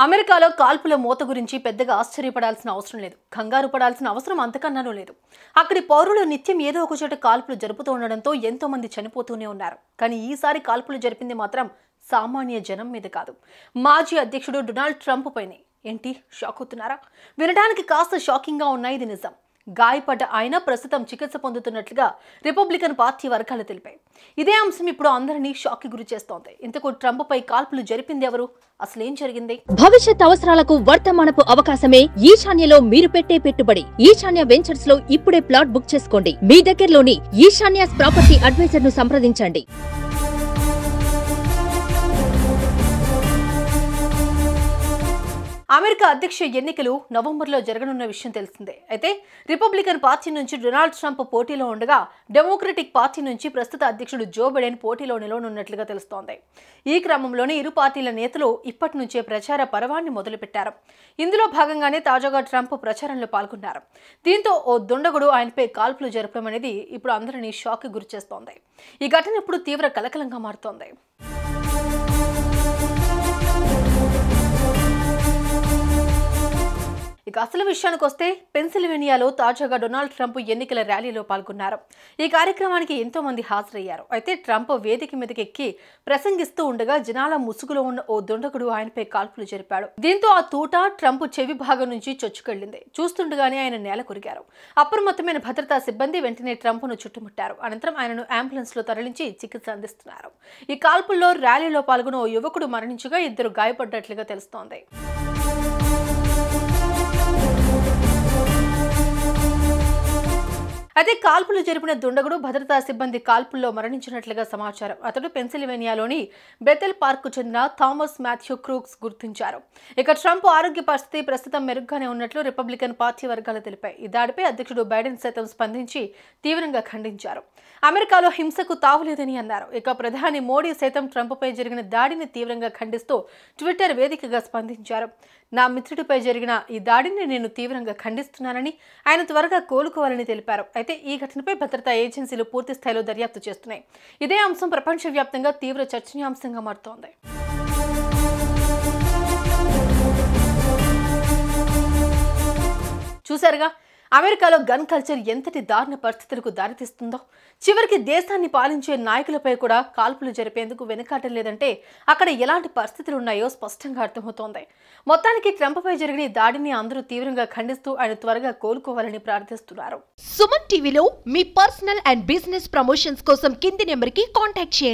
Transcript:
అమెరికాలో కాల్పుల మోత గురించి పెద్దగా ఆశ్చర్యపడాల్సిన అవసరం లేదు. కంగారు పడాల్సిన అవసరం అంతకన్నానూ లేదు. అక్కడి పౌరులు నిత్యం ఏదో ఒక చోట కాల్పులు జరుపుతూ ఉండడంతో ఎంతో మంది చనిపోతూనే ఉన్నారు. కానీ ఈసారి కాల్పులు జరిపింది మాత్రం సామాన్య జనం మీద కాదు, మాజీ అధ్యక్షుడు డొనాల్డ్ ట్రంప్ పైనే. ఏంటి షాక్ అవుతున్నారా? వినడానికి కాస్త షాకింగ్ గా ఉన్నాయి. ఇది నిజం. గాయపడ్డ ఆయన ప్రస్తుతం చికిత్స పొందుతున్నట్లుగా రిపబ్లికన్ పార్టీ వర్గాలు తెలిపాయి. ఇదే అంశం ఇప్పుడు అందరినీ షాక్ కి గురి చేస్తోంది. ఇంతకు ట్రంప్ పై కాల్పులు జరిపింది ఎవరు? అసలేం జరిగింది? భవిష్యత్ అవసరాలకు వర్తమానపు అవకాశమే ఈశాన్యలో మీరు పెట్టే పెట్టుబడి. ఈశాన్య వెంచర్స్ లో ఇప్పుడే ప్లాట్ బుక్ చేసుకోండి. మీ దగ్గరలోని ఈశాన్యాస్ ప్రాపర్టీ అడ్వైజర్ ను సంప్రదించండి. అమెరికా అధ్యక్ష ఎన్నికలు నవంబర్లో జరగనున్న విషయం తెలిసిందే. అయితే రిపబ్లికన్ పార్టీ నుంచి డొనాల్డ్ ట్రంప్ పోటీలో ఉండగా, డెమోక్రటిక్ పార్టీ నుంచి ప్రస్తుత అధ్యక్షుడు జో బైడెన్ పోటీలో నిలవనున్నట్లుగా తెలుస్తోంది. ఈ క్రమంలోనే ఇరు పార్టీల నేతలు ఇప్పటి నుంచే ప్రచార పర్వాన్ని మొదలుపెట్టారు. ఇందులో భాగంగానే తాజాగా ట్రంప్ ప్రచారంలో పాల్గొన్నారు. దీంతో ఓ దుండగుడు ఆయనపై కాల్పులు జరపడం అనేది ఇప్పుడు అందరినీ షాక్ కి గురిచేస్తోంది. ఈ ఘటన ఇప్పుడు తీవ్ర కలకలంగా మారుతోంది. ఇక అసలు విషయానికి వస్తే, పెన్సిల్వేనియాలో తాజాగా డొనాల్డ్ ట్రంప్ ఎన్నికల ర్యాలీలో పాల్గొన్నారు. ఈ కార్యక్రమానికి ఎంతో మంది హాజరయ్యారు. అయితే ట్రంప్ వేదిక మీదకి ఎక్కి ప్రసంగిస్తూ ఉండగా జనాల ముసుగులో ఉన్న ఓ దుండగుడు ఆయనపై కాల్పులు జరిపాడు. దీంతో ఆ తూట ట్రంప్ చెవి భాగం నుంచి చొచ్చుకెళ్లింది. చూస్తుండగానే ఆయన నేల కొరిగారు. అప్రమత్తమైన భద్రతా సిబ్బంది వెంటనే ట్రంప్ ను చుట్టుముట్టారు. అనంతరం ఆయనను అంబులెన్స్ లో తరలించి చికిత్స అందిస్తున్నారు. ఈ కాల్పుల్లో ర్యాలీలో పాల్గొన్న ఓ యువకుడు మరణించగా, ఇద్దరు గాయపడ్డట్లుగా తెలుస్తోంది. అయితే కాల్పులు జరిపిన దుండగుడు భద్రతా సిబ్బంది కాల్పుల్లో మరణించినట్లుగా సమాచారం. అతడు పెన్సిల్వేనియాలోని బెథెల్ పార్క్ కు చెందిన థామస్ మాథ్యూ క్రూక్స్ గుర్తించారు. ఇక ట్రంప్ ఆరోగ్య పరిస్థితి ప్రస్తుతం మెరుగ్గానే ఉన్నట్లు రిపబ్లికన్ పార్టీ వర్గాలు తెలిపాయి. ఈ దాడిపై అధ్యక్షుడు బైడెన్ సైతం స్పందించి తీవ్రంగా ఖండించారు. అమెరికాలో హింసకు తావులేదని అన్నారు. ఇక ప్రధాని మోడీ సైతం ట్రంప్ పై జరిగిన దాడిని తీవ్రంగా ఖండిస్తూ ట్విట్టర్ వేదికగా స్పందించారు. నా మిత్రుడిపై జరిగిన ఈ దాడిని నేను తీవ్రంగా ఖండిస్తున్నానని, ఆయన త్వరగా కోలుకోవాలని తెలిపారు. అయితే ఈ ఘటనపై భద్రతా ఏజెన్సీలు పూర్తి స్థాయిలో దర్యాప్తు చేస్తున్నాయి. ఇదే అంశం ప్రపంచవ్యాప్తంగా తీవ్ర చర్చనీయాంశంగా మారుతోంది. చూశారుగా, అమెరికాలో గన్ కల్చర్ ఎంతటి దారుణ పరిస్థితులకు దారితీస్తుందో. చివరికి దేశాన్ని పాలించే నాయకులపై కూడా కాల్పులు జరిపేందుకు వెనుకాటం లేదంటే అక్కడ ఎలాంటి పరిస్థితులు ఉన్నాయో స్పష్టంగా అర్థమవుతోంది. మొత్తానికి ట్రంప్ పై జరిగిన దాడిని అందరూ తీవ్రంగా ఖండిస్తూ ఆయన త్వరగా కోలుకోవాలని ప్రార్థిస్తున్నారు. సుమన్ టీవీలో మీ పర్సనల్ అండ్ బిజినెస్ ప్రమోషన్స్ కోసం కింది నెంబర్ కి కాంటాక్ట్ చేయండి.